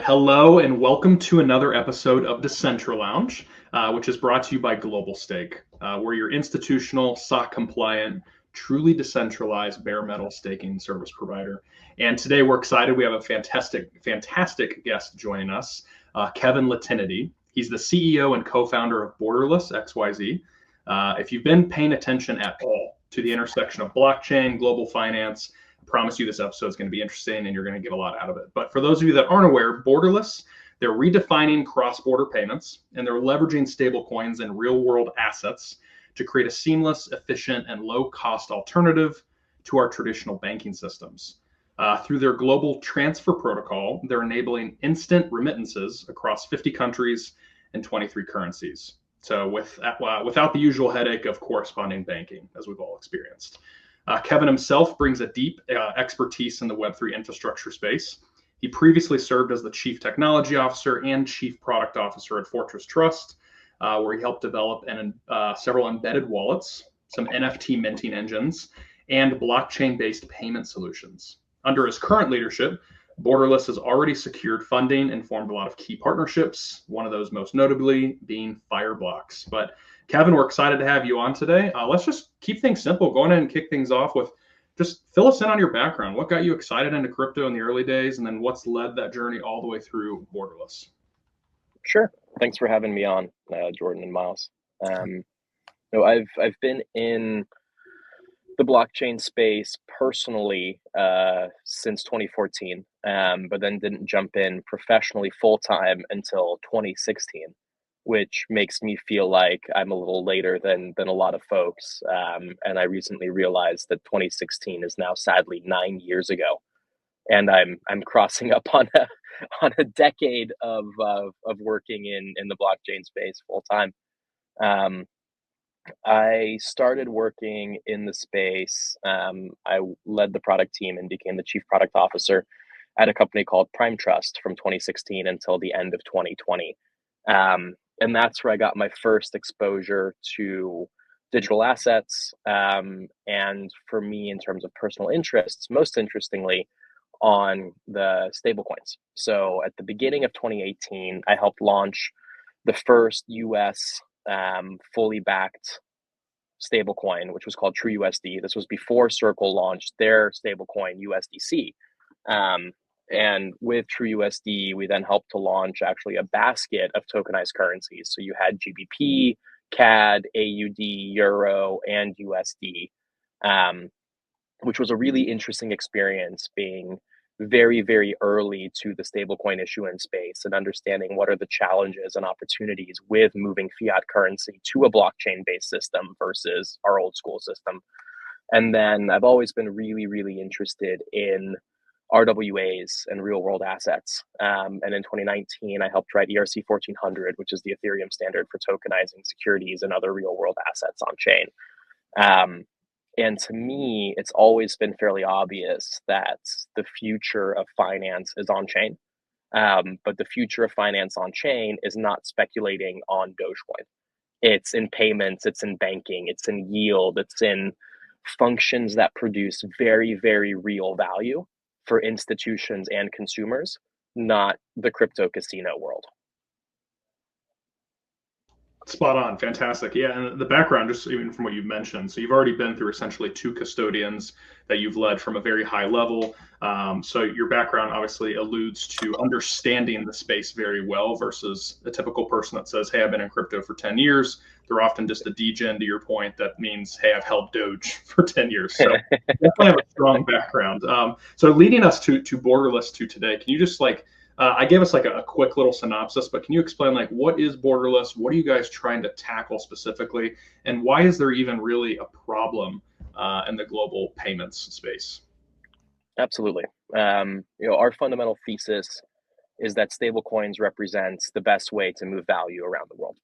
Hello and welcome to another episode of the Central Lounge, which is brought to you by Global Stake. We're your institutional, SOC compliant, truly decentralized bare metal staking service provider. And today we're excited. We have a fantastic guest joining us, Kevin Lehtiniitty. He's the CEO and co-founder of Borderless.xyz. If you've been paying attention at all to the intersection of blockchain, global finance, promise you this episode is going to be interesting and you're going to get a lot out of it. But for those of you that aren't aware, Borderless, they're redefining cross-border payments and they're leveraging stablecoins and real-world assets to create a seamless, efficient, and low-cost alternative to our traditional banking systems. Through their global transfer protocol, they're enabling instant remittances across 50 countries and 23 currencies. So without the usual headache of corresponding banking, as we've all experienced. Kevin himself brings a deep expertise in the Web3 infrastructure space. He previously served as the Chief Technology Officer and Chief Product Officer at Fortress Trust, where he helped develop several embedded wallets, some NFT minting engines, and blockchain-based payment solutions. Under his current leadership, Borderless has already secured funding and formed a lot of key partnerships, one of those most notably being Fireblocks. But Kevin, we're excited to have you on today. Let's just keep things simple. Go ahead and kick things off with just fill us in on your background. What got you excited into crypto in the early days, and then what's led that journey all the way through Borderless? Sure. Thanks for having me on, Jordan and Myles. I've been in the blockchain space personally since 2014, but then didn't jump in professionally full-time until 2016, which makes me feel like I'm a little later than a lot of folks. And I recently realized that 2016 is now sadly 9 years ago, and I'm crossing up on a decade of working in the blockchain space full-time. I started working in the space. I led the product team and became the chief product officer at a company called Prime Trust from 2016 until the end of 2020. And that's where I got my first exposure to digital assets. And for me, in terms of personal interests, most interestingly, on the stablecoins. So at the beginning of 2018, I helped launch the first US fully backed stablecoin, which was called TrueUSD. This was before Circle launched their stablecoin USDC. And with TrueUSD, we then helped to launch actually a basket of tokenized currencies. So you had GBP, CAD, AUD, Euro, and USD, which was a really interesting experience, being very, very early to the stablecoin issuance space and understanding what are the challenges and opportunities with moving fiat currency to a blockchain-based system versus our old school system. And then I've always been really, really interested in RWAs and real world assets. And in 2019, I helped write ERC 1400, which is the Ethereum standard for tokenizing securities and other real world assets on chain. And to me, it's always been fairly obvious that the future of finance is on chain. But the future of finance on chain is not speculating on Dogecoin. It's in payments, it's in banking, it's in yield, it's in functions that produce very, very real value for institutions and consumers, not the crypto casino world. Spot on. Fantastic. Yeah. And the background, just even from what you've mentioned, so you've already been through essentially two custodians that you've led from a very high level. So your background obviously alludes to understanding the space very well versus a typical person that says, hey, I've been in crypto for 10 years. They're often just a degen, to your point. That means, hey, I've held Doge for 10 years. So definitely have a strong background. So leading us to Borderless to today, can you just I gave us a quick little synopsis, but can you explain what is Borderless? What are you guys trying to tackle specifically? And why is there even really a problem in the global payments space? Absolutely. Our fundamental thesis is that stablecoins represents the best way to move value around the world.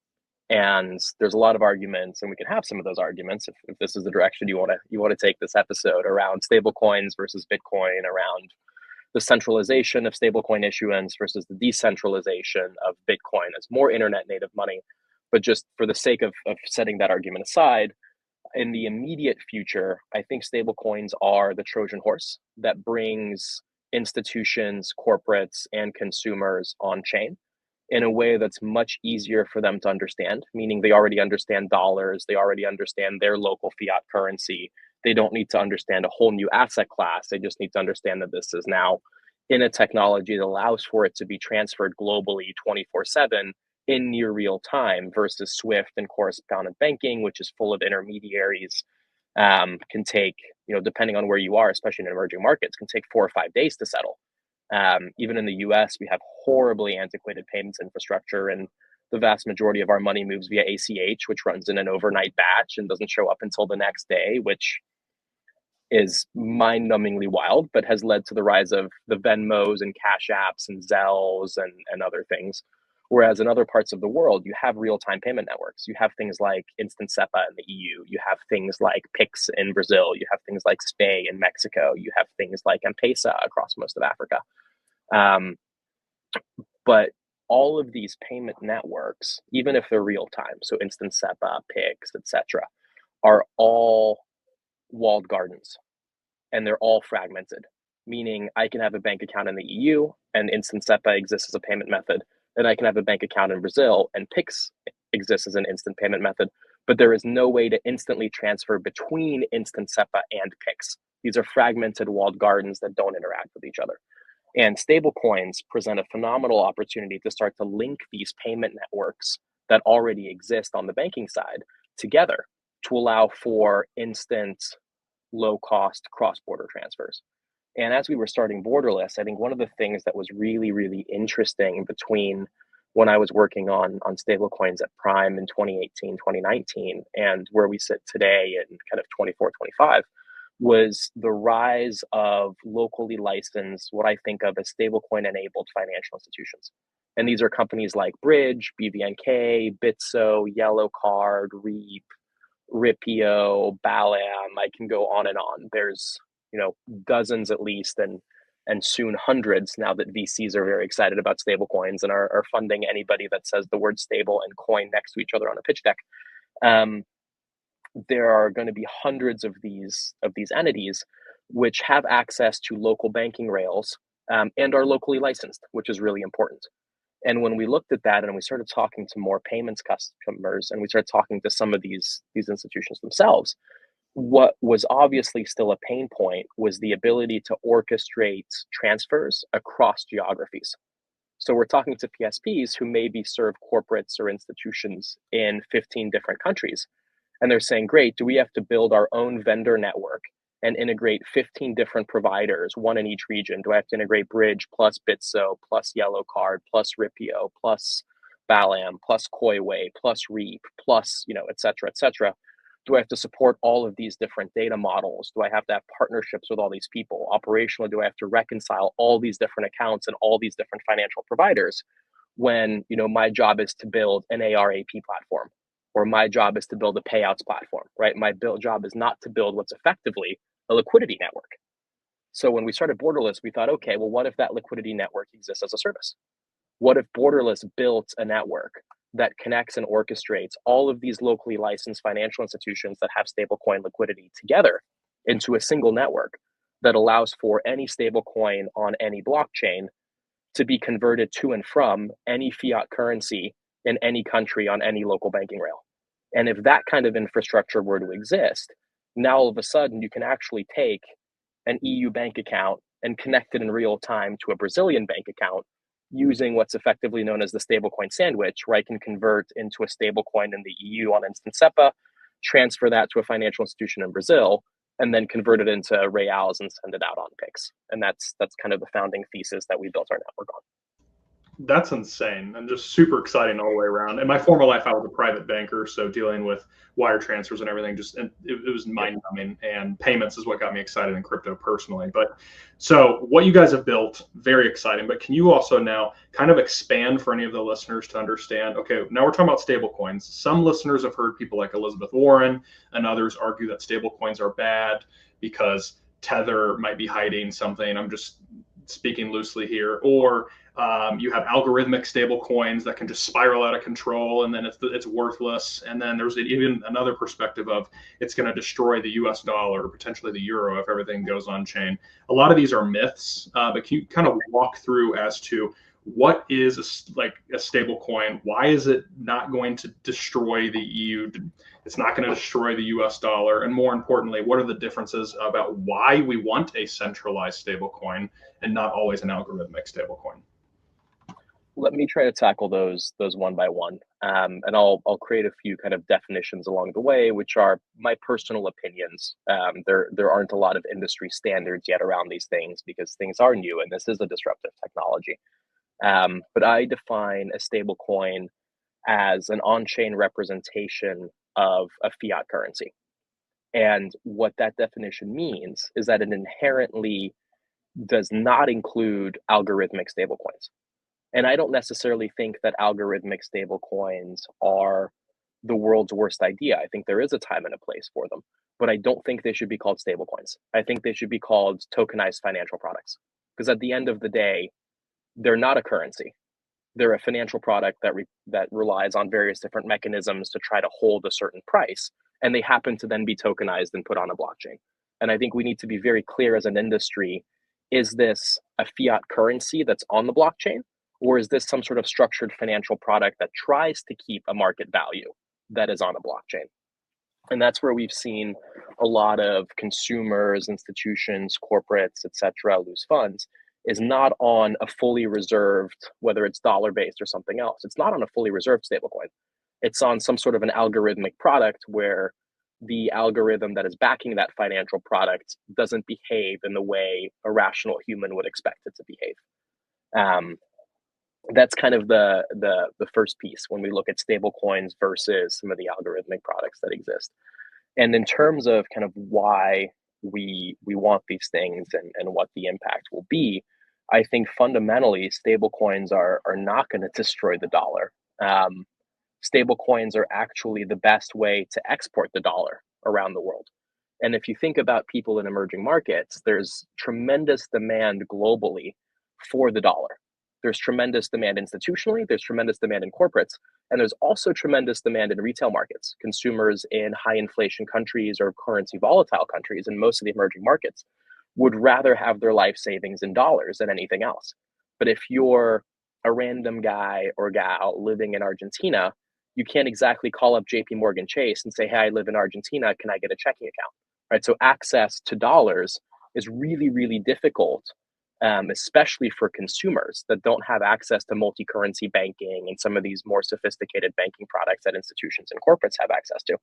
And there's a lot of arguments, and we can have some of those arguments if this is the direction you want to take this episode, around stablecoins versus Bitcoin, around the centralization of stablecoin issuance versus the decentralization of Bitcoin as more internet native money. But just for the sake of setting that argument aside, in the immediate future, I think stablecoins are the Trojan horse that brings institutions, corporates, and consumers on chain in a way that's much easier for them to understand, meaning they already understand dollars, they already understand their local fiat currency. They don't need to understand a whole new asset class. They just need to understand that this is now in a technology that allows for it to be transferred globally 24/7 in near real time versus Swift and correspondent banking, which is full of intermediaries, can take, depending on where you are, especially in emerging markets, can take 4 or 5 days to settle. Even in the US, we have horribly antiquated payments infrastructure, and the vast majority of our money moves via ACH, which runs in an overnight batch and doesn't show up until the next day, which is mind-numbingly wild, but has led to the rise of the Venmos and Cash Apps and Zells and other things. Whereas in other parts of the world, you have real-time payment networks. You have things like Instant SEPA in the EU. You have things like Pix in Brazil. You have things like SPAY in Mexico. You have things like M-Pesa across most of Africa. But all of these payment networks, even if they're real-time, so Instant SEPA, Pix, etc., are all walled gardens, and they're all fragmented, meaning I can have a bank account in the EU and Instant SEPA exists as a payment method, and I can have a bank account in Brazil and Pix exists as an instant payment method, but there is no way to instantly transfer between Instant SEPA and Pix. These are fragmented walled gardens that don't interact with each other. And stablecoins present a phenomenal opportunity to start to link these payment networks that already exist on the banking side together to allow for instant, low-cost cross-border transfers. And as we were starting Borderless, I think one of the things that was really, really interesting between when I was working on stablecoins at Prime in 2018, 2019, and where we sit today in kind of 24, 25, was the rise of locally licensed, what I think of as stablecoin-enabled financial institutions. And these are companies like Bridge, BVNK, Bitso, Yellow Card, Reap, Ripio, Balam. I can go on and on. There's dozens at least, and soon hundreds, now that VCs are very excited about stablecoins and are funding anybody that says the word stable and coin next to each other on a pitch deck. There are going to be hundreds of these entities which have access to local banking rails and are locally licensed, which is really important. And when we looked at that and we started talking to more payments customers and we started talking to some of these institutions themselves, what was obviously still a pain point was the ability to orchestrate transfers across geographies. So we're talking to PSPs who maybe serve corporates or institutions in 15 different countries. And they're saying, great, do we have to build our own vendor network and integrate 15 different providers, one in each region? Do I have to integrate Bridge plus Bitso plus Yellow Card plus Ripio plus Balam plus Koiway plus Reap plus, et cetera, et cetera? Do I have to support all of these different data models? Do I have to have partnerships with all these people? Operationally, do I have to reconcile all these different accounts and all these different financial providers when, my job is to build an ARAP platform, or my job is to build a payouts platform, right? My job is not to build what's effectively a liquidity network. So when we started Borderless, we thought, okay, well, what if that liquidity network exists as a service? What if Borderless built a network that connects and orchestrates all of these locally licensed financial institutions that have stablecoin liquidity together into a single network that allows for any stablecoin on any blockchain to be converted to and from any fiat currency in any country on any local banking rail? And if that kind of infrastructure were to exist, now all of a sudden you can actually take an EU bank account and connect it in real time to a Brazilian bank account using what's effectively known as the stablecoin sandwich, where I can convert into a stablecoin in the EU on Instant SEPA, transfer that to a financial institution in Brazil, and then convert it into reals and send it out on Pix. And that's kind of the founding thesis that we built our network on. That's insane and just super exciting all the way around. In my former life, I was a private banker, so dealing with wire transfers and everything, it was mind-numbing, and payments is what got me excited in crypto personally. But so what you guys have built, very exciting, but can you also now kind of expand for any of the listeners to understand, okay, now we're talking about stable coins. Some listeners have heard people like Elizabeth Warren and others argue that stable coins are bad because Tether might be hiding something. I'm just speaking loosely here. Or You have algorithmic stable coins that can just spiral out of control, and then it's worthless. And then there's even another perspective of it's going to destroy the US dollar or potentially the euro if everything goes on chain. A lot of these are myths, but can you kind of walk through as to what is a stable coin? Why is it not going to destroy the EU? It's not going to destroy the US dollar. And more importantly, what are the differences about why we want a centralized stable coin and not always an algorithmic stable coin? Let me try to tackle those one by one, and I'll create a few kind of definitions along the way, which are my personal opinions. There aren't a lot of industry standards yet around these things because things are new and this is a disruptive technology. But I define a stable coin as an on-chain representation of a fiat currency. And what that definition means is that it inherently does not include algorithmic stablecoins. And I don't necessarily think that algorithmic stablecoins are the world's worst idea. I think there is a time and a place for them, but I don't think they should be called stablecoins. I think they should be called tokenized financial products, because at the end of the day, they're not a currency. They're a financial product that relies on various different mechanisms to try to hold a certain price, and they happen to then be tokenized and put on a blockchain. And I think we need to be very clear as an industry, is this a fiat currency that's on the blockchain? Or is this some sort of structured financial product that tries to keep a market value that is on a blockchain? And that's where we've seen a lot of consumers, institutions, corporates, etc., lose funds, is not on a fully reserved, whether it's dollar-based or something else. It's not on a fully reserved stablecoin. It's on some sort of an algorithmic product where the algorithm that is backing that financial product doesn't behave in the way a rational human would expect it to behave. That's kind of the first piece when we look at stable coins versus some of the algorithmic products that exist. And in terms of kind of why we want these things and what the impact will be, I think fundamentally stable coins are not going to destroy the dollar. Stable coins are actually the best way to export the dollar around the world. And if you think about people in emerging markets, there's tremendous demand globally for the dollar. There's tremendous demand institutionally, there's tremendous demand in corporates, and there's also tremendous demand in retail markets. Consumers in high inflation countries or currency volatile countries in most of the emerging markets would rather have their life savings in dollars than anything else. But if you're a random guy or gal living in Argentina, you can't exactly call up JP Morgan Chase and say, hey, I live in Argentina, can I get a checking account? Right? So access to dollars is really, really difficult, especially for consumers that don't have access to multi-currency banking and some of these more sophisticated banking products that institutions and corporates have access to.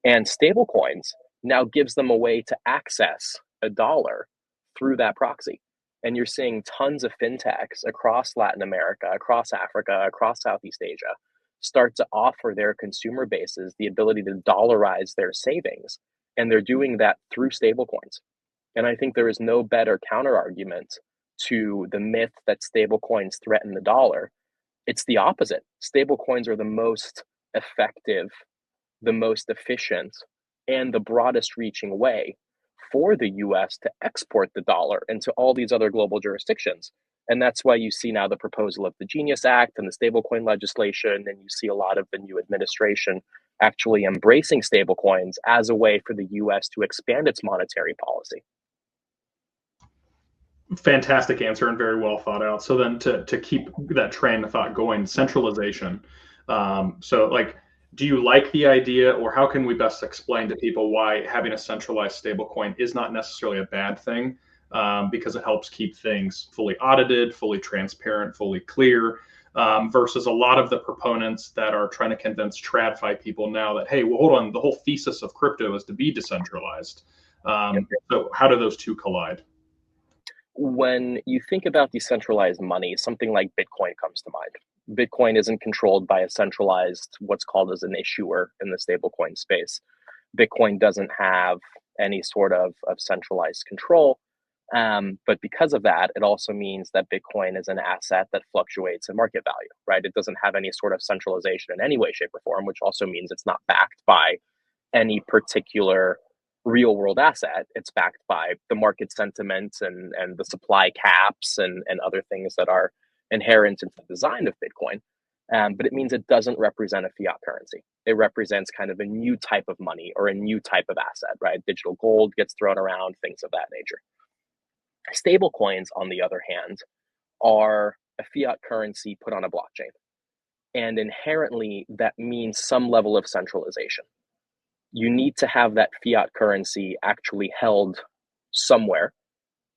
And stablecoins now gives them a way to access a dollar through that proxy. And you're seeing tons of fintechs across Latin America, across Africa, across Southeast Asia start to offer their consumer bases the ability to dollarize their savings. And they're doing that through stablecoins. And I think there is no better counter argument to the myth that stablecoins threaten the dollar. It's the opposite. Stablecoins are the most effective, the most efficient, and the broadest reaching way for the US to export the dollar into all these other global jurisdictions. And that's why you see now the proposal of the Genius Act and the stablecoin legislation, and you see a lot of the new administration actually embracing stablecoins as a way for the US to expand its monetary policy. Fantastic answer and very well thought out. So then to keep that train of thought going, centralization. Do you like the idea, or how can we best explain to people why having a centralized stablecoin is not necessarily a bad thing? Because it helps keep things fully audited, fully transparent, fully clear, versus a lot of the proponents that are trying to convince TradFi people now that, hey, well, hold on, the whole thesis of crypto is to be decentralized. So how do those two collide? When you think about decentralized money, something like Bitcoin comes to mind. Bitcoin isn't controlled by a centralized, what's called as an issuer in the stablecoin space. Bitcoin doesn't have any sort of centralized control. But because of that, it also means that Bitcoin is an asset that fluctuates in market value, right? It doesn't have any sort of centralization in any way, shape, or form, which also means it's not backed by any particular real world asset. It's backed by the market sentiment and the supply caps and other things that are inherent into the design of Bitcoin, but it means it doesn't represent a fiat currency. It represents kind of a new type of money or a new type of asset, right? Digital gold gets thrown around, things of that nature. Stablecoins, on the other hand, are a fiat currency put on a blockchain. And inherently, that means some level of centralization. You need to have that fiat currency actually held somewhere.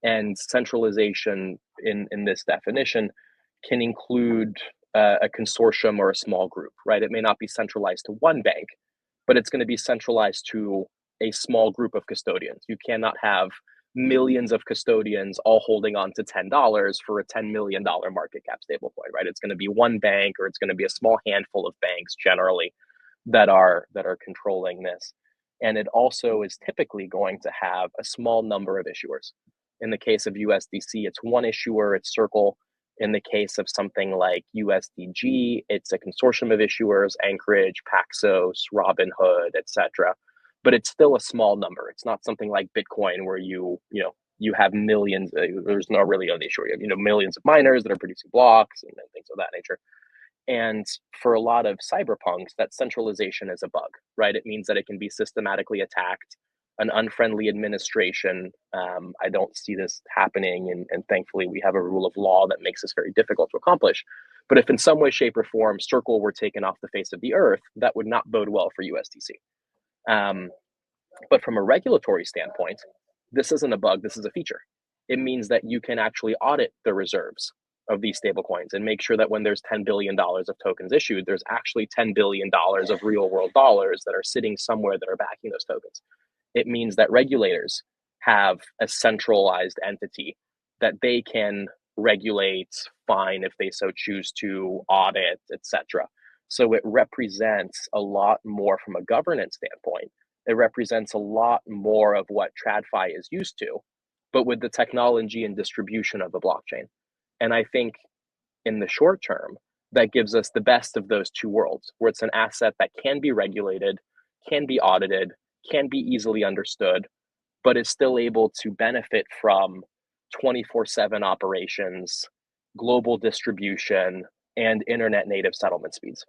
And centralization in this definition can include a consortium or a small group, right? It may not be centralized to one bank, but it's going to be centralized to a small group of custodians. You cannot have millions of custodians all holding on to $10 for a $10 million market cap stablecoin, right? It's going to be one bank, or it's going to be a small handful of banks generally that are controlling this. And it also is typically going to have a small number of issuers. In the case of USDC, it's one issuer, it's Circle. In the case of something like USDG, it's a consortium of issuers, Anchorage, Paxos, Robinhood, etc. But it's still a small number. It's not something like Bitcoin where you have millions. There's not really an issuer. You have millions of miners that are producing blocks and things of that nature. And for a lot of cyberpunks, that centralization is a bug, right? It means that it can be systematically attacked. An unfriendly administration, I don't see this happening, and thankfully we have a rule of law that makes this very difficult to accomplish. But if in some way, shape, or form Circle were taken off the face of the earth, that would not bode well for USDC. But from a regulatory standpoint, this isn't a bug, this is a feature. It means that you can actually audit the reserves of these stablecoins and make sure that when there's $10 billion of tokens issued, there's actually $10 billion of real world dollars that are sitting somewhere that are backing those tokens. It means that regulators have a centralized entity that they can regulate, fine if they so choose to, audit, etc. So it represents a lot more from a governance standpoint. It represents a lot more of what TradFi is used to, but with the technology and distribution of the blockchain. And I think in the short term, that gives us the best of those two worlds, where it's an asset that can be regulated, can be audited, can be easily understood, but is still able to benefit from 24/7 operations, global distribution, and internet native settlement speeds.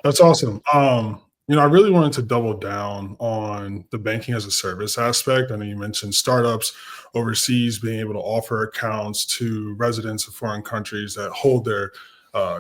That's awesome. I really wanted to double down on the banking as a service aspect. I know you mentioned startups overseas being able to offer accounts to residents of foreign countries that hold their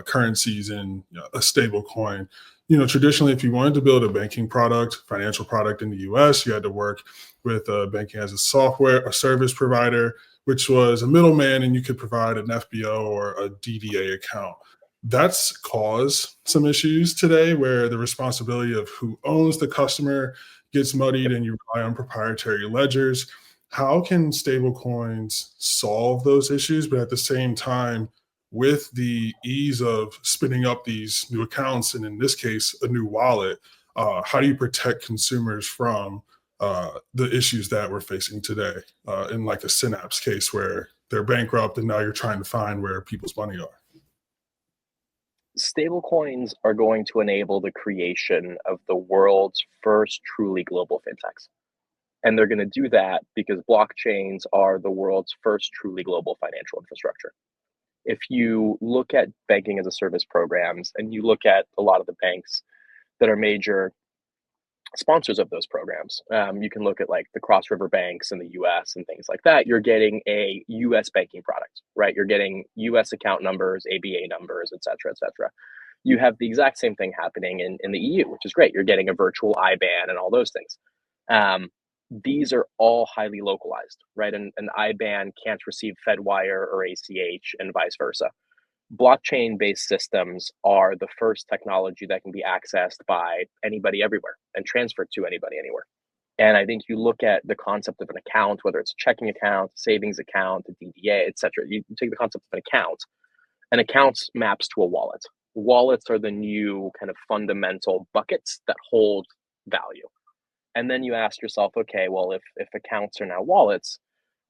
currencies in a stable coin. Traditionally, if you wanted to build a banking product, financial product in the US, you had to work with banking as a software, a service provider, which was a middleman, and you could provide an FBO or a DDA account. That's caused some issues today where the responsibility of who owns the customer gets muddied and you rely on proprietary ledgers. How can stablecoins solve those issues, but at the same time, with the ease of spinning up these new accounts, and in this case, a new wallet, how do you protect consumers from the issues that we're facing today in like a Synapse case where they're bankrupt and now you're trying to find where people's money are? Stablecoins are going to enable the creation of the world's first truly global fintechs. And they're going to do that because blockchains are the world's first truly global financial infrastructure. If you look at banking as a service programs and you look at a lot of the banks that are major sponsors of those programs, you can look at like the Cross River banks in the US and things like that. You're getting a US banking product, right? You're getting US account numbers, ABA numbers, et cetera, et cetera. You have the exact same thing happening in the EU, which is great. You're getting a virtual IBAN and all those things. These are all highly localized, right? An IBAN can't receive Fedwire or ACH and vice versa. Blockchain-based systems are the first technology that can be accessed by anybody everywhere and transferred to anybody anywhere. And I think you look at the concept of an account, whether it's a checking account, a savings account, a DDA, et cetera. You take the concept of an account maps to a wallet. Wallets are the new kind of fundamental buckets that hold value. And then you ask yourself, okay, well, if accounts are now wallets,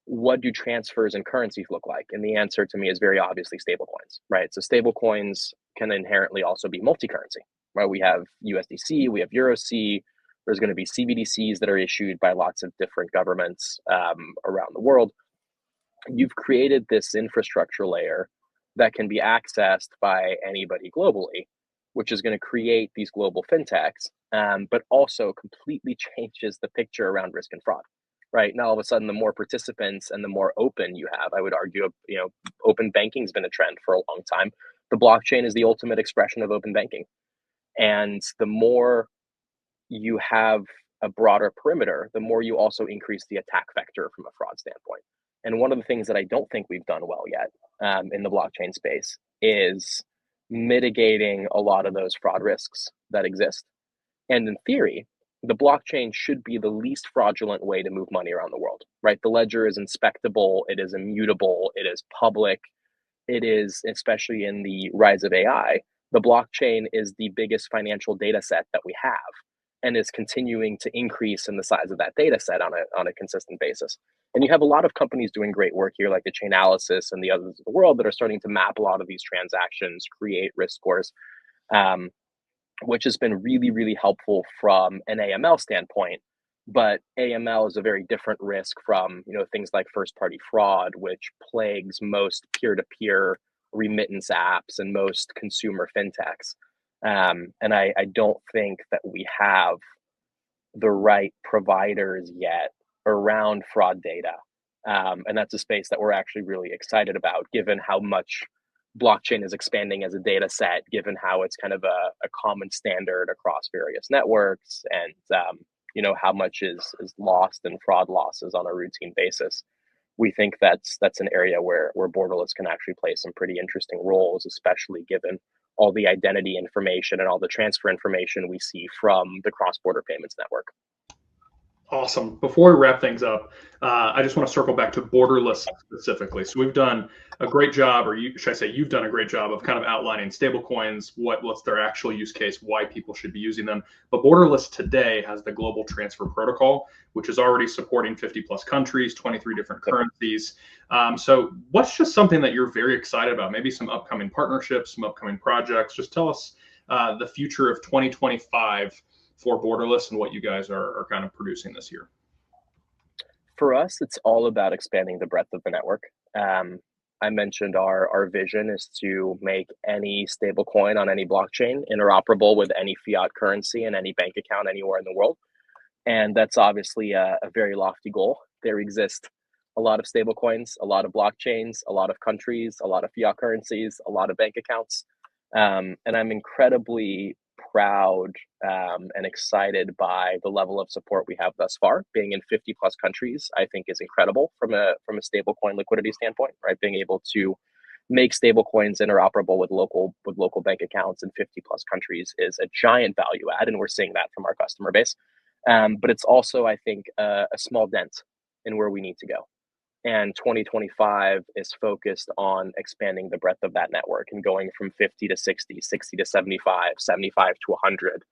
what do transfers and currencies look like? And the answer to me is very obviously stablecoins, right? So stablecoins can inherently also be multi-currency, right? We have USDC, we have EuroC. There's going to be CBDCs that are issued by lots of different governments around the world. you've created this infrastructure layer that can be accessed by anybody globally, which is going to create these global fintechs, but also completely changes the picture around risk and fraud. Right now, all of a sudden, the more participants and the more open you have, I would argue, open banking has been a trend for a long time. The blockchain is the ultimate expression of open banking, and the more you have a broader perimeter, the more you also increase the attack vector from a fraud standpoint. And one of the things that I don't think we've done well yet in the blockchain space is mitigating a lot of those fraud risks that exist. And in theory, the blockchain should be the least fraudulent way to move money around the world, right? The ledger is inspectable, it is immutable, it is public, it is, especially in the rise of AI, the blockchain is the biggest financial data set that we have and is continuing to increase in the size of that data set on a consistent basis. And you have a lot of companies doing great work here, like the Chainalysis and the others of the world, that are starting to map a lot of these transactions, create risk scores, which has been really, really helpful from an AML standpoint. But AML is a very different risk from things like first-party fraud, which plagues most peer-to-peer remittance apps and most consumer fintechs. And I don't think that we have the right providers yet around fraud data. And that's a space that we're actually really excited about, given how much blockchain is expanding as a data set, given how it's kind of a common standard across various networks, and how much is lost in fraud losses on a routine basis. We think that's an area where Borderless can actually play some pretty interesting roles, especially given all the identity information and all the transfer information we see from the cross-border payments network. Awesome. Before we wrap things up, I just want to circle back to Borderless specifically. So we've done a great job, or should I say you've done a great job of kind of outlining stablecoins, what's their actual use case, why people should be using them. But Borderless today has the global transfer protocol, which is already supporting 50 plus countries, 23 different currencies. So what's just something that you're very excited about? Maybe some upcoming partnerships, some upcoming projects. Just tell us the future of 2025 for Borderless and what you guys are kind of producing this year. For us, it's all about expanding the breadth of the network. I mentioned our vision is to make any stablecoin on any blockchain interoperable with any fiat currency and any bank account anywhere in the world. And that's obviously a very lofty goal. There exist a lot of stablecoins, a lot of blockchains, a lot of countries, a lot of fiat currencies, a lot of bank accounts. And I'm incredibly proud and excited by the level of support we have thus far. Being in 50 plus countries, I think, is incredible from a stablecoin liquidity standpoint, right? Being able to make stablecoins interoperable with local bank accounts in 50 plus countries is a giant value add, and we're seeing that from our customer base. But it's also, I think, a small dent in where we need to go. And 2025 is focused on expanding the breadth of that network and going from 50 to 60, 60 to 75, 75 to 100,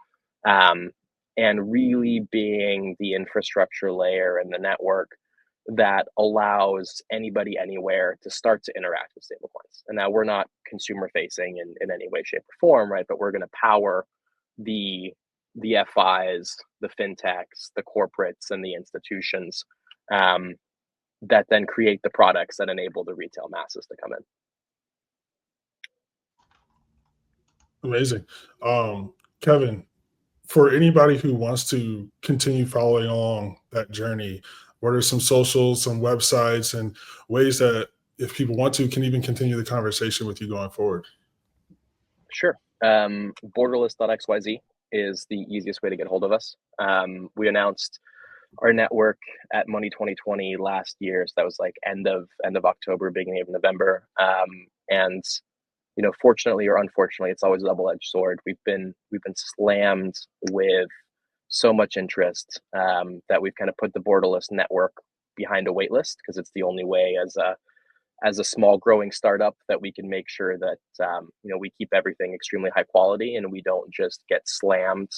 and really being the infrastructure layer in the network that allows anybody anywhere to start to interact with stablecoins. And now we're not consumer facing in any way, shape, or form, right? But we're going to power the FIs, the fintechs, the corporates, and the institutions that then create the products that enable the retail masses to come in. Amazing. Kevin, for anybody who wants to continue following along that journey, what are some socials, some websites, and ways that, if people want to, can even continue the conversation with you going forward? Sure. Borderless.xyz is the easiest way to get hold of us. We announced our network at Money 2020 last year, so that was like end of October, beginning of November. And fortunately or unfortunately, it's always a double-edged sword. We've been slammed with so much interest that we've kind of put the Borderless network behind a wait list, because it's the only way as a small growing startup that we can make sure that we keep everything extremely high quality and we don't just get slammed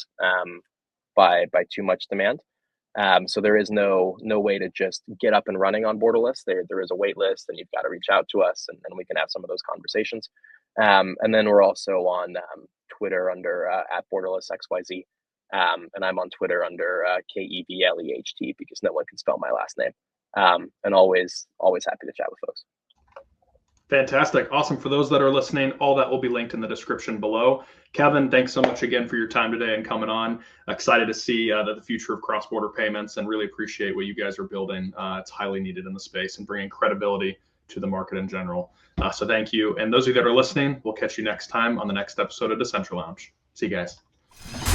by too much demand. So there is no way to just get up and running on Borderless. There is a wait list, and you've got to reach out to us, and we can have some of those conversations. And then we're also on Twitter under at Borderless.xyz, and I'm on Twitter under Kevleht, because no one can spell my last name. and always happy to chat with folks. Fantastic. Awesome. For those that are listening, all that will be linked in the description below. Kevin, thanks so much again for your time today and coming on. Excited to see the future of cross-border payments and really appreciate what you guys are building. It's highly needed in the space and bringing credibility to the market in general. So thank you. And those of you that are listening, we'll catch you next time on the next episode of Decentral Lounge. See you guys.